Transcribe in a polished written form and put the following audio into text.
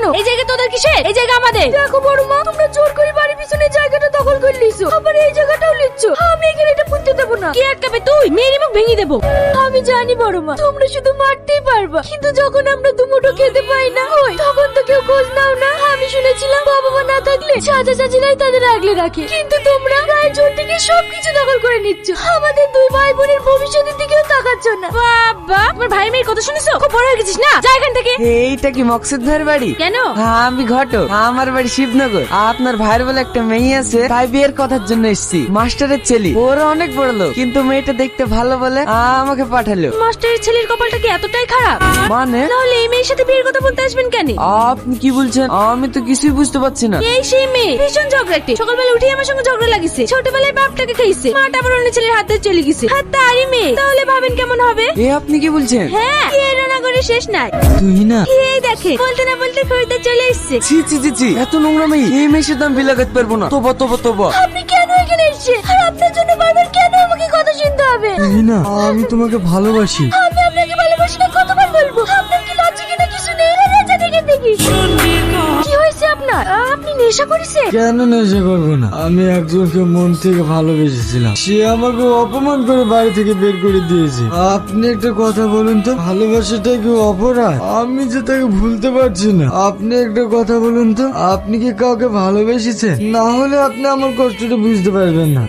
কেন? এই জায়গা তোদের কিসের? এই জায়গা আমাদের। দেখো বড় মা, তোমরা জোর করে বাড়ির পিছনে জায়গাটা দখল করে লিছো, আবার এই জায়গাটাও লিচ্ছ। আমি এখানে এটা পুঁততে দেবো না। কে আটকাবে? তুই। মেয়ের মুখ ভেঙে দেবো। আমি জানি বড় মা, তোমরা শুধু মারতেই পারবা, কিন্তু যখন আমরা দুমুঠো খেতে পাই না, ওই তখন তো কেউ খোঁজ নাও না। আমি শুনেছিলাম বাবা মা না থাকলে চাচা চাচিরাই তাদের আগলে রাখে, কিন্তু তোমরা গায়ের জোর থেকে সবকিছু দখল করে নিচ্ছ। আমাদের দুই ভাই বোনের ভবিষ্যতের দিকেও তাকাচ্ছ না। বাবা, তোমার ভাই মেয়ের কথা শুনেছো? খুব বড় হয়ে গেছিস না? যা এখান থেকে। এইটা কি মকসুদ ভাইয়ের বাড়ি? কেন? আমি ঘটক, আমার বাড়ি শিবনগর। আপনার ভাইয়ের বলে একটা মেয়ে আছে, তাই বিয়ের কথার জন্য এসেছি। মাস্টারের ছেলে, ওরা অনেক বড় লোক, কিন্তু মেয়েটা দেখতে ভালো বলে আমাকে পাঠালো। মাস্টারের ছেলের কপালটা কি এতটাই খারাপ? মানে? তাহলে এই মেয়ের সাথে বিয়ের কথা বলতে আসবেন কেন? আপনি কি বলছেন? আমি তো কিছুই বুঝতে পারছি না। এই সেই মেয়ে, ভীষণ ঝগড়াটে। সকালবেলা উঠে আমার সঙ্গে ঝগড়া লাগিছে, ছোটবেলায় বাপটাকে খাইছে, মাটা আবার অন্য ছেলের হাতে চলে গেছে। আর তারই মেয়ে, তাহলে ভাবেন কেমন হবে? এ আপনি কি বলছেন? হ্যাঁ, কি রানাগরে শেষ নাই। তুই না এই দেখে, বলতে না বলতে খরিদ্দার চলে এসেছে। ছি ছি ছি ছি, এত নোংরা মেয়ে, এই মেয়ের সাথে আমি বিয়ে করতে পারবো না। তোবা তোবা তোবা। আপনি কেন এখানে এসেছেন? আর আপনার জন্য বারবার কেন আমাকে কথা শুনতে হবে? না, আমি তোমাকে ভালোবাসি। আমি আপনাকে ভালোবাসি না কতবার বলবো? আপনার কি লজ্জা কিনা কিছু নেই? রাজা থেকে দেখি। কি হয়েছে আপনার? আপনি নেশা করেছেন? কেন নেশা করবো না? আমি একজনকে মন থেকে ভালোবেসেছিলাম, সে আমাকে অপমান করে বাড়ি থেকে বের করে দিয়েছে। আপনি একটা কথা বলুন তো, ভালোবাসাটা কি অপরাধ? আমি যে তাকে ভুলতে পারছি না। আপনি একটা কথা বলুন তো, আপনি কি কাউকে ভালোবেসেছেন? না হলে আপনি আমার কষ্টটা বুঝতে পারবেন না।